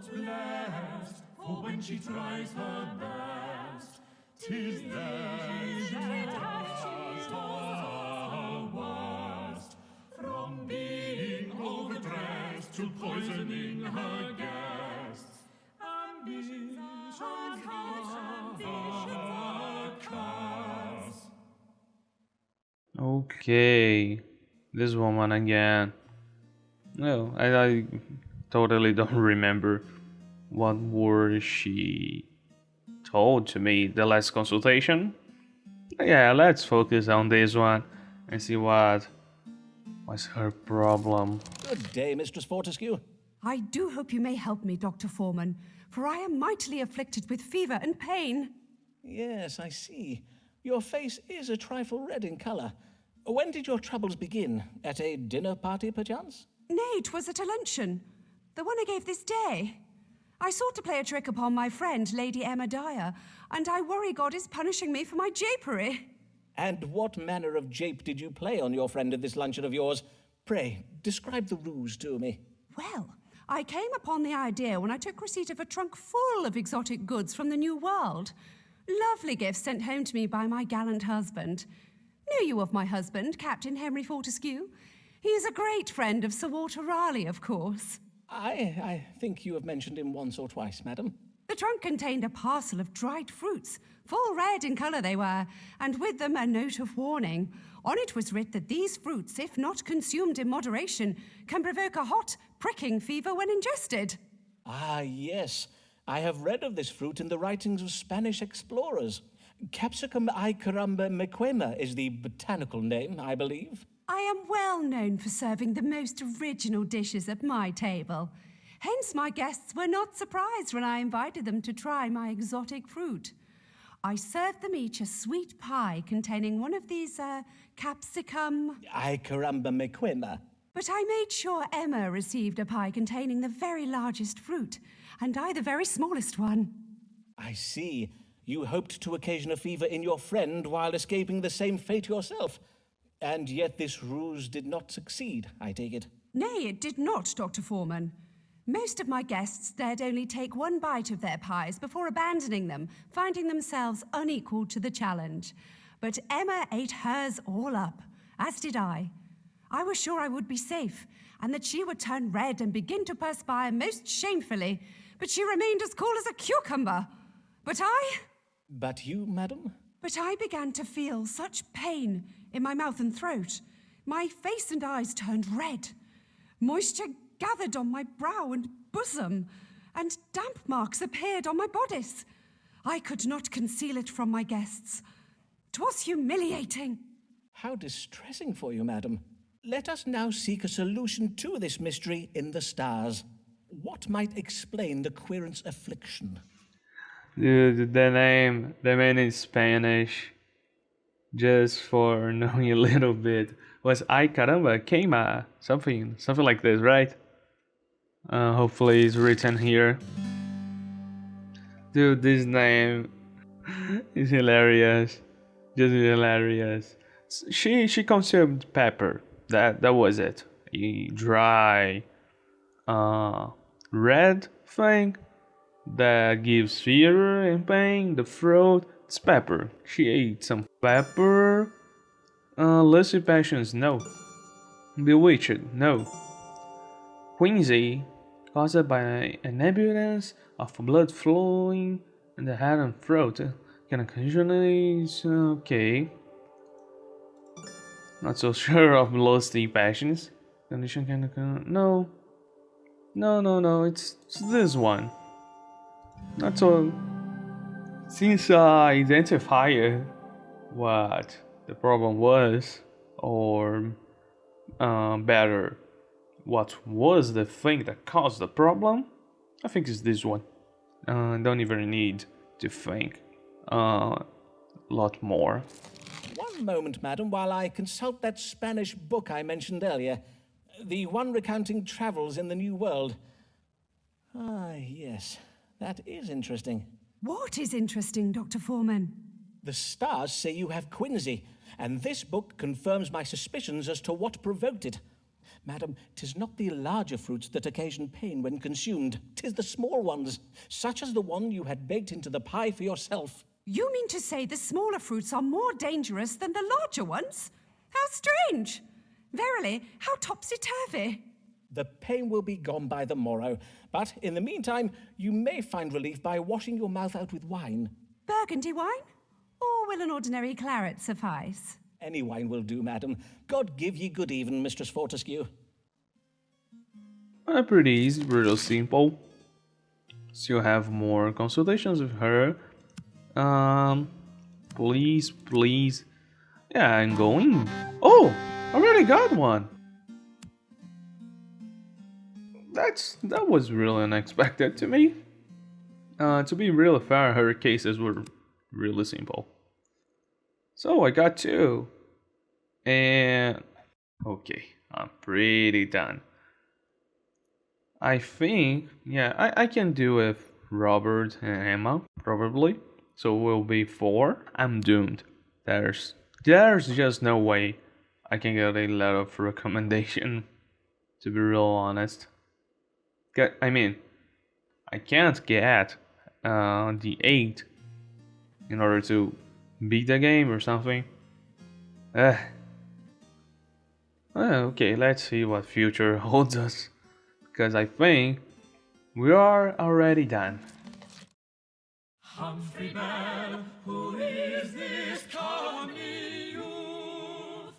but blessed, for when she tries her best, 'tis then she does her worst, from being overdressed to poisoning her guests. Ambitions are her curse. Okay, this woman again. No, I totally don't remember what word she told to me the last consultation. Yeah, let's focus on this one and see what was her problem. Good day, Mistress Fortescue. I do hope you may help me, Dr. Foreman, for I am mightily afflicted with fever and pain. Yes, I see. Your face is a trifle red in colour. When did your troubles begin? At a dinner party, perchance? Nay, 'twas at a luncheon, the one I gave this day. I sought to play a trick upon my friend, Lady Emma Dyer, and I worry God is punishing me for my japery. And what manner of jape did you play on your friend at this luncheon of yours? Pray, describe the ruse to me. Well, I came upon the idea when I took receipt of a trunk full of exotic goods from the New World. Lovely gifts sent home to me by my gallant husband. Know you of my husband, Captain Henry Fortescue? He is a great friend of Sir Walter Raleigh, of course. I think you have mentioned him once or twice, madam. The trunk contained a parcel of dried fruits, full red in colour they were, and with them a note of warning. On it was writ that these fruits, if not consumed in moderation, can provoke a hot, pricking fever when ingested. Ah, yes. I have read of this fruit in the writings of Spanish explorers. Capsicum Icaramba mequema is the botanical name, I believe. I am well known for serving the most original dishes at my table. Hence my guests were not surprised when I invited them to try my exotic fruit. I served them each a sweet pie containing one of these, capsicum... Icaramba mequema. But I made sure Emma received a pie containing the very largest fruit, and I the very smallest one. I see. You hoped to occasion a fever in your friend while escaping the same fate yourself. And yet this ruse did not succeed, I take it. Nay, it did not, Dr. Foreman. Most of my guests dared only take one bite of their pies before abandoning them, finding themselves unequal to the challenge. But Emma ate hers all up, as did I. I was sure I would be safe, and that she would turn red and begin to perspire most shamefully, but she remained as cool as a cucumber. But you, madam? But I began to feel such pain in my mouth and throat. My face and eyes turned red. Moisture gathered on my brow and bosom, and damp marks appeared on my bodice. I could not conceal it from my guests. 'Twas humiliating. How distressing for you, madam. Let us now seek a solution to this mystery in the stars. What might explain the querent's affliction? Dude, the name in Spanish, just for knowing a little bit, was Ay caramba, quema, something like this, right? Hopefully it's written here. Dude, this name is hilarious, just hilarious. She consumed pepper. That was it. A dry, red thing that gives fever and pain. The throat. It's pepper. She ate some pepper. Lucy passions, no. Bewitched, no. Quinsy, caused by an ambulance of blood flowing in the head and throat. Can occasionally, okay. Not so sure of lusty passions. Condition can no. It's this one. Not so. Since I identified what the problem was, or better, what was the thing that caused the problem, I think it's this one. Don't even need to think a lot more. One moment, madam, while I consult that Spanish book I mentioned earlier. The one recounting travels in the New World. Ah, yes. That is interesting. What is interesting, Dr. Foreman? The stars say you have quinsy, and this book confirms my suspicions as to what provoked it. Madam, 'tis not the larger fruits that occasion pain when consumed. 'Tis the small ones, such as the one you had baked into the pie for yourself. You mean to say the smaller fruits are more dangerous than the larger ones? How strange! Verily, how topsy-turvy. The pain will be gone by the morrow, but in the meantime, you may find relief by washing your mouth out with wine. Burgundy wine? Or will an ordinary claret suffice? Any wine will do, madam. God give ye good even, Mistress Fortescue. Pretty easy, pretty simple. Still have more consultations with her. Please. Yeah, I'm going. Oh, already got one. That was really unexpected to me. To be really fair, her cases were really simple. So I got two. And okay, I'm pretty done. I think, yeah, I can do with Robert and Emma, probably. So we'll be 4. I'm doomed. There's just no way I can get a lot of recommendation, to be real honest. I mean, I can't get the 8 in order to beat the game or something. Okay, let's see what future holds us. Because I think we are already done. Humphrey Bell, who is this comely youth?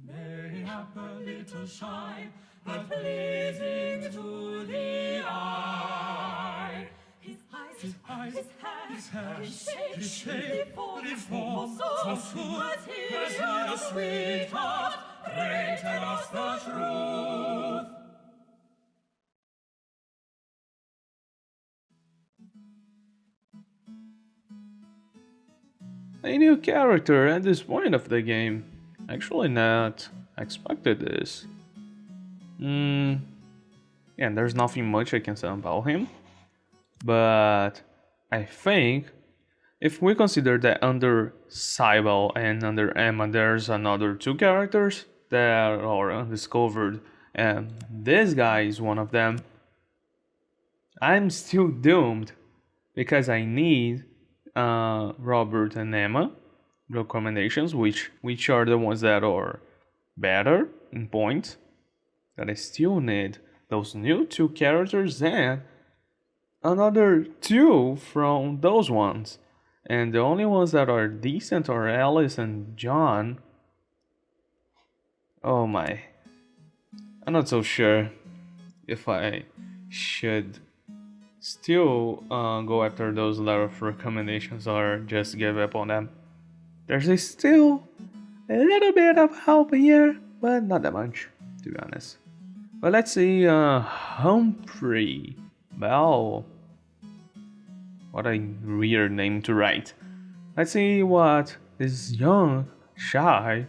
Mayhap a little shy, but pleasing to the eye. His eyes, his hair, his shape, the form, forsooth, has he a sweetheart? Pray tell us the truth. A new character at this point of the game. Actually not expected this. Yeah, there's nothing much I can say about him. But I think if we consider that under Cybele and under Emma there's another 2 characters that are undiscovered, and this guy is one of them, I'm still doomed because I need Robert and Emma recommendations, which are the ones that are better in points. That I still need those new 2 characters and another 2 from those ones. And the only ones that are decent are Alice and John. Oh my. I'm not so sure if I should still go after those letter of recommendations or just give up on them. There's still a little bit of hope here, but not that much, to be honest. But let's see, Humphrey Bell. What a weird name to write. Let's see what this young, shy,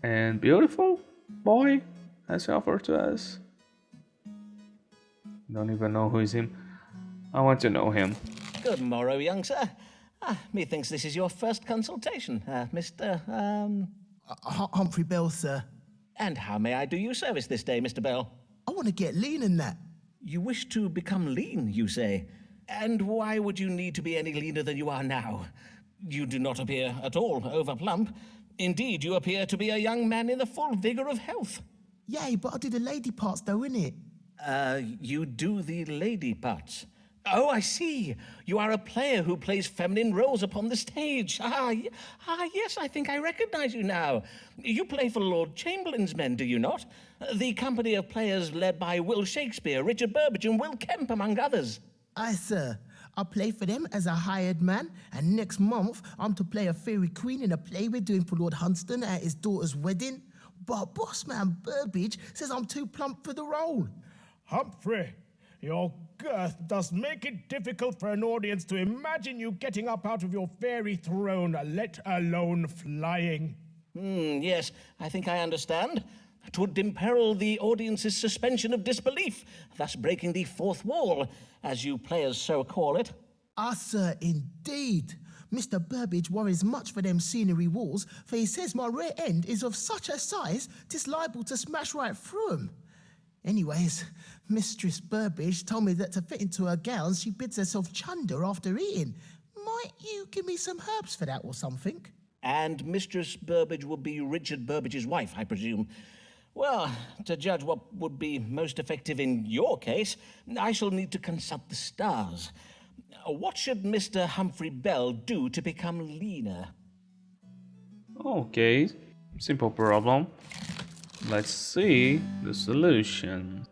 and beautiful boy has to offer to us. Don't even know who is him. I want to know him. Good morrow, young sir. Methinks this is your first consultation, Mr. Humphrey Bell, sir. And how may I do you service this day, Mr. Bell? I want to get lean in that. You wish to become lean, you say? And why would you need to be any leaner than you are now? You do not appear at all overplump. Indeed, you appear to be a young man in the full vigor of health. Yay, but I do the lady parts though, innit? You do the lady parts. Oh, I see. You are a player who plays feminine roles upon the stage. Yes, I think I recognize you now. You play for Lord Chamberlain's men, do you not? The company of players led by Will Shakespeare, Richard Burbage, and Will Kemp, among others. Aye, sir. I play for them as a hired man, and next month I'm to play a fairy queen in a play we're doing for Lord Hunston at his daughter's wedding. But bossman Burbage says I'm too plump for the role. Humphrey, your girth does make it difficult for an audience to imagine you getting up out of your fairy throne, let alone flying. Yes, I think I understand. It would imperil the audience's suspension of disbelief, thus breaking the fourth wall, as you players so call it. Ah, sir, indeed. Mr. Burbage worries much for them scenery walls, for he says my rear end is of such a size 'tis liable to smash right through 'em. Anyways, Mistress Burbage told me that to fit into her gowns, she bids herself chunder after eating. Might you give me some herbs for that or something? And Mistress Burbage would be Richard Burbage's wife, I presume. Well, to judge what would be most effective in your case, I shall need to consult the stars. What should Mr. Humphrey Bell do to become leaner? Okay, simple problem. Let's see the solution.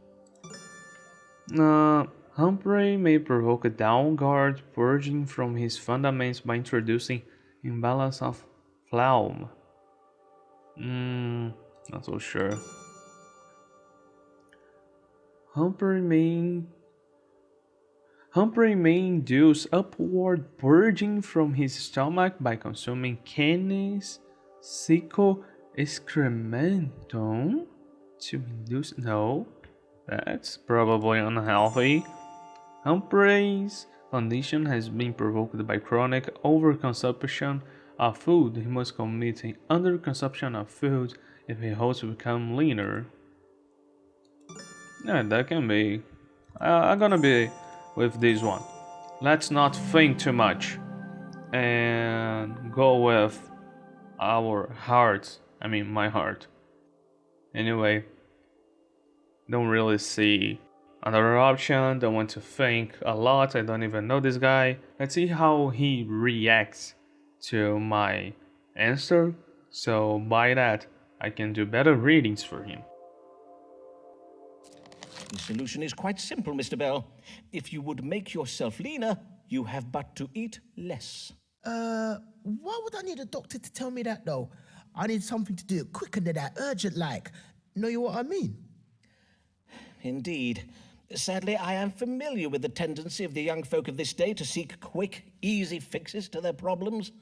Humphrey may provoke a downward purging from his fundamentals by introducing imbalance of phlegm. Not so sure. Humphrey may induce upward purging from his stomach by consuming canis sico excrementum to induce. No, that's probably unhealthy. Humphrey's condition has been provoked by chronic overconsumption of food. He must commit an underconsumption of food if he hopes to become leaner. Yeah, that can be. I'm gonna be with this one. Let's not think too much and go with our hearts. I mean, my heart. Anyway, don't really see another option. Don't want to think a lot. I don't even know this guy. Let's see how he reacts to my answer. So by that, I can do better readings for him. The solution is quite simple, Mr. Bell. If you would make yourself leaner, you have but to eat less. Why would I need a doctor to tell me that though? I need something to do it quicker than that, urgent like. Know you what I mean? Indeed. Sadly, I am familiar with the tendency of the young folk of this day to seek quick, easy fixes to their problems.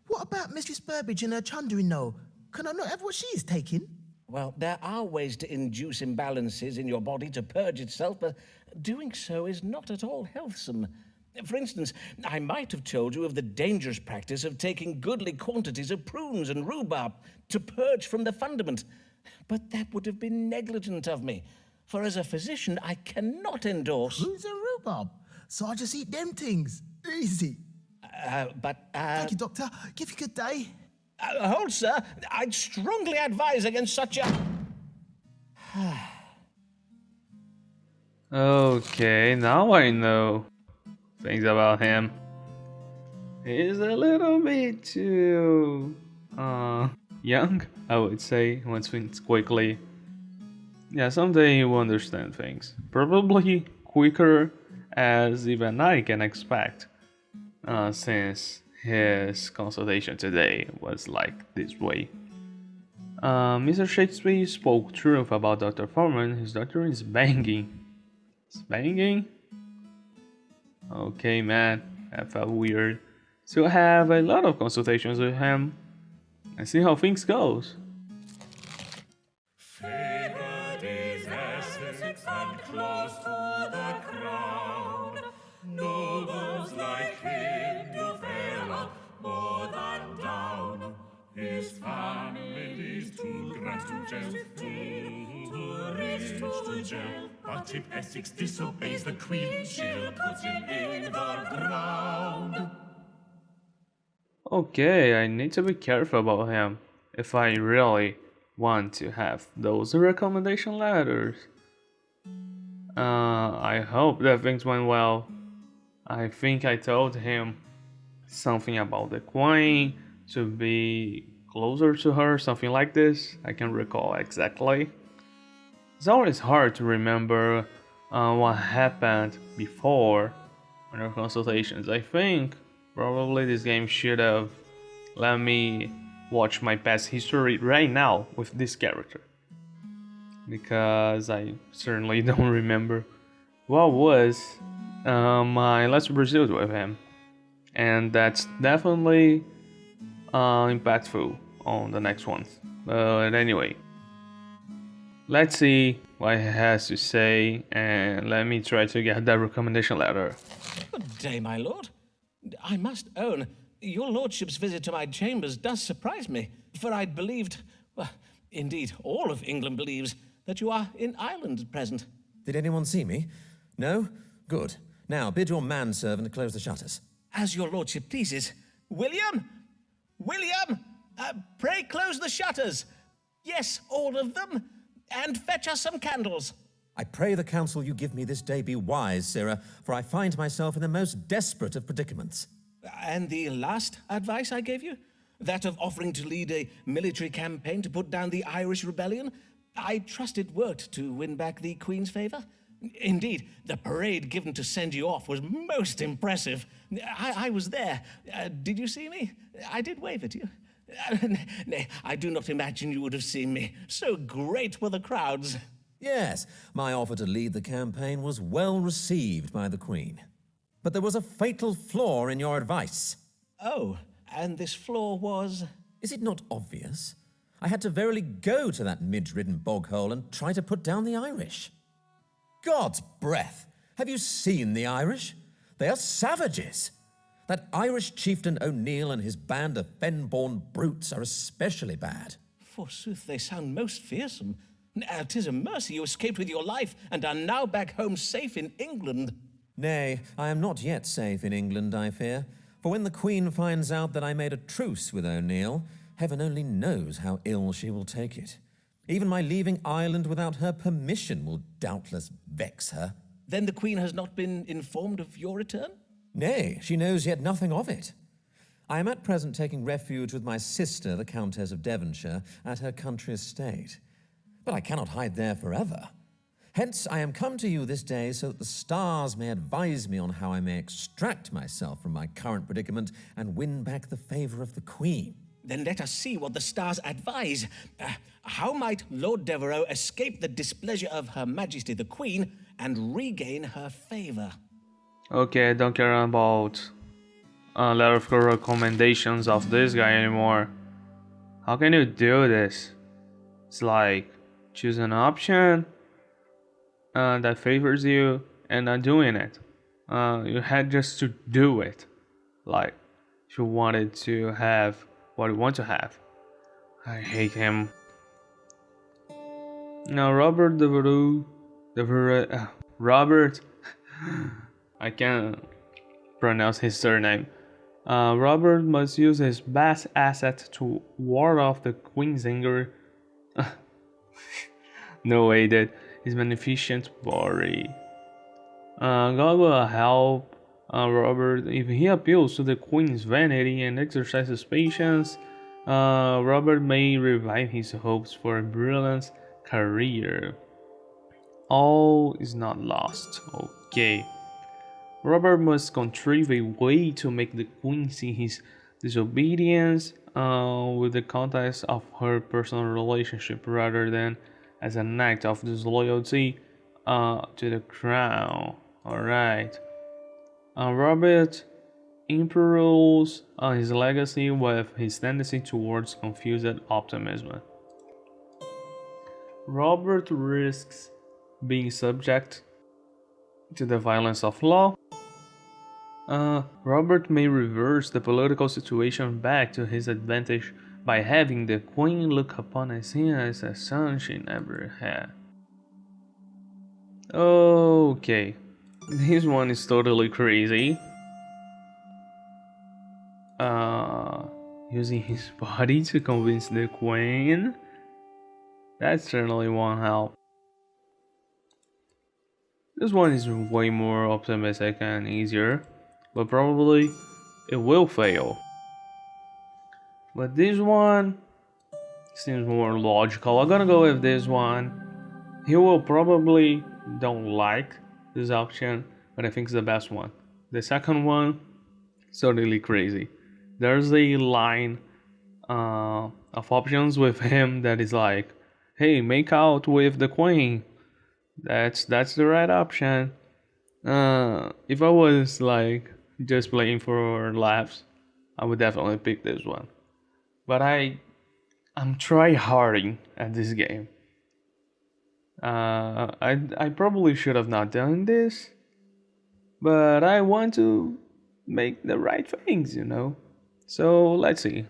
What about Mistress Burbage and her chundering though? Can I not have what she is taking? Well, there are ways to induce imbalances in your body to purge itself, but doing so is not at all healthsome. For instance, I might have told you of the dangerous practice of taking goodly quantities of prunes and rhubarb to purge from the fundament, but that would have been negligent of me, for as a physician I cannot endorse... Prunes and rhubarb? So I just eat them things? Easy. Thank you, Doctor. Give you a good day. Hold, sir. I'd strongly advise against such a... Okay, now I know things about him. He's a little bit too young, I would say, once things quickly. Yeah, someday he will understand things. Probably quicker as even I can expect, since his consultation today was like this way. Mr. Shakespeare spoke truth about Dr. Foreman. His doctor is banging. It's banging? Okay, man, that felt weird. So I have a lot of consultations with him and see how things goes. Favored is Essex and close to the crown. Nobles like him do fare more than down. His family's too grand to jail, too rich to jail. But if Essex disobeys the Queen, she'll put him in the ground. Okay, I need to be careful about him if I really want to have those recommendation letters. I hope that things went well. I think I told him something about the Queen to be closer to her, something like this. I can't recall exactly. It's always hard to remember what happened before on our consultations. I think probably this game should have let me watch my past history right now with this character, because I certainly don't remember what was my last result with him, and that's definitely impactful on the next ones. But anyway, let's see what he has to say, and let me try to get that recommendation letter. Good day, my lord. I must own, your lordship's visit to my chambers does surprise me, for I'd believed, well, indeed all of England believes, that you are in Ireland at present. Did anyone see me? No? Good. Now, bid your manservant close the shutters. As your lordship pleases. William! William! Pray close the shutters. Yes, all of them. And fetch us some candles. I pray the counsel you give me this day be wise, sirrah, for I find myself in the most desperate of predicaments. And the last advice I gave you? That of offering to lead a military campaign to put down the Irish rebellion? I trust it worked to win back the Queen's favour. Indeed, the parade given to send you off was most impressive. I was there. Did you see me? I did wave at you. Nay, I do not imagine you would have seen me. So great were the crowds. Yes, my offer to lead the campaign was well received by the Queen. But there was a fatal flaw in your advice. Oh, and this flaw was? Is it not obvious? I had to verily go to that midge-ridden bog-hole and try to put down the Irish. God's breath! Have you seen the Irish? They are savages. That Irish chieftain O'Neill and his band of fen-born brutes are especially bad. Forsooth, they sound most fearsome. 'Tis a mercy you escaped with your life and are now back home safe in England. Nay, I am not yet safe in England, I fear. For when the Queen finds out that I made a truce with O'Neill, heaven only knows how ill she will take it. Even my leaving Ireland without her permission will doubtless vex her. Then the Queen has not been informed of your return? Nay, she knows yet nothing of it. I am at present taking refuge with my sister, the Countess of Devonshire, at her country estate. But I cannot hide there forever. Hence, I am come to you this day so that the stars may advise me on how I may extract myself from my current predicament and win back the favour of the Queen. Then let us see what the stars advise. How might Lord Devereux escape the displeasure of Her Majesty the Queen and regain her favour? Okay, I don't care about a lot of recommendations of this guy anymore. How can you do this? It's like choose an option that favors you and not doing it. You had just to do it. Like, if you wanted to have what you want to have. I hate him. Now, Robert Robert, I can't pronounce his surname. Robert must use his best asset to ward off the Queen's anger. No way that his magnificent body. God will help Robert if he appeals to the Queen's vanity and exercises patience. Robert may revive his hopes for a brilliant career. All is not lost. Okay. Robert must contrive a way to make the Queen see his disobedience with the context of her personal relationship rather than as an act of disloyalty to the crown. Alright. Robert imperiled his legacy with his tendency towards confused optimism. Robert risks being subject to the violence of law. Robert may reverse the political situation back to his advantage by having the Queen look upon him as a son she never had. Okay, this one is totally crazy. Using his body to convince the Queen? That certainly won't help. This one is way more optimistic and easier, but probably it will fail. But this one seems more logical. I'm gonna go with this one. He will probably don't like this option, but I think it's the best one. The second one is totally crazy. There's a line of options with him that is like, hey, make out with the Queen. That's the right option. If I was like just playing for laughs, I would definitely pick this one. But I'm try-harding at this game. I probably should have not done this, but I want to make the right things, you know. So let's see.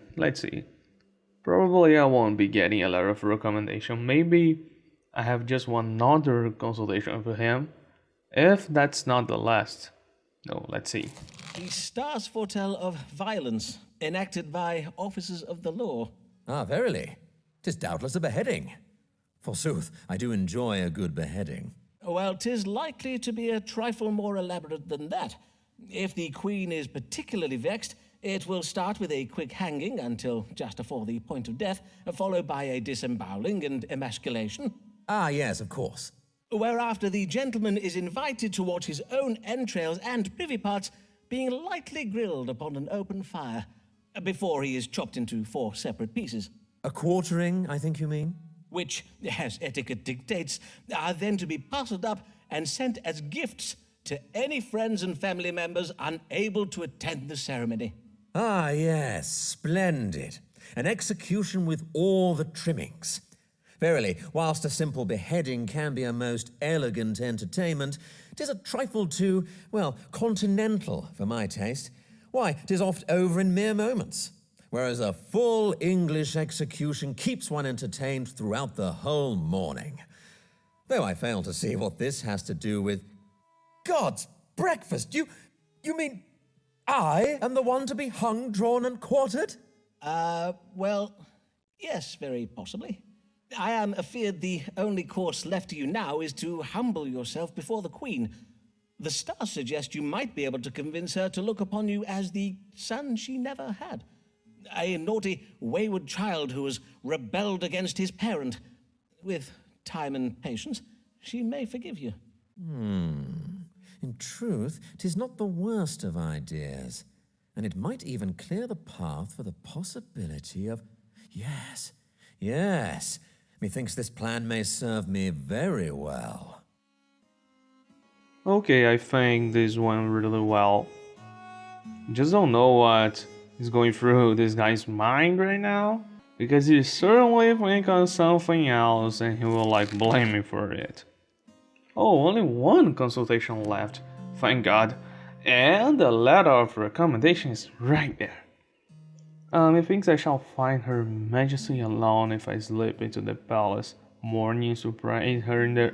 Probably I won't be getting a lot of recommendation. Maybe I have just one other consultation with him. If that's not the last. No, let's see. The stars foretell of violence enacted by officers of the law. Ah, verily. 'Tis doubtless a beheading. Forsooth, I do enjoy a good beheading. Well, 'tis likely to be a trifle more elaborate than that. If the Queen is particularly vexed, it will start with a quick hanging until just before the point of death, followed by a disemboweling and emasculation. Ah, yes, of course. Whereafter the gentleman is invited to watch his own entrails and privy parts being lightly grilled upon an open fire before he is chopped into 4 separate pieces, A quartering, I think you mean? which, as etiquette dictates, are then to be parcelled up and sent as gifts to any friends and family members unable to attend the ceremony. Ah, yes, splendid. An execution with all the trimmings. Verily, whilst a simple beheading can be a most elegant entertainment, 'tis a trifle too, well, continental for my taste. Why, 'tis oft over in mere moments, whereas a full English execution keeps one entertained throughout the whole morning. Though I fail to see what this has to do with... God's breakfast! You mean I am the one to be hung, drawn, and quartered? Well, yes, very possibly. I am afeard the only course left to you now is to humble yourself before the Queen. The stars suggest you might be able to convince her to look upon you as the son she never had. A naughty, wayward child who has rebelled against his parent. With time and patience, she may forgive you. In truth, 'tis not the worst of ideas, and it might even clear the path for the possibility of... Yes, methinks this plan may serve me very well. Okay, I think this went really well. Just don't know what is going through this guy's mind right now, because he certainly think on something else and he will like blame me for it. Oh, only one consultation left, thank God, and the letter of recommendation is right there. Methinks I shall find Her Majesty alone if I slip into the palace morning, surprise her in the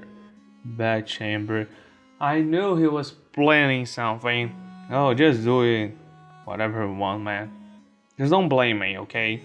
bedchamber. I knew he was planning something. Oh, just do it. Whatever you want, man. Just don't blame me, okay?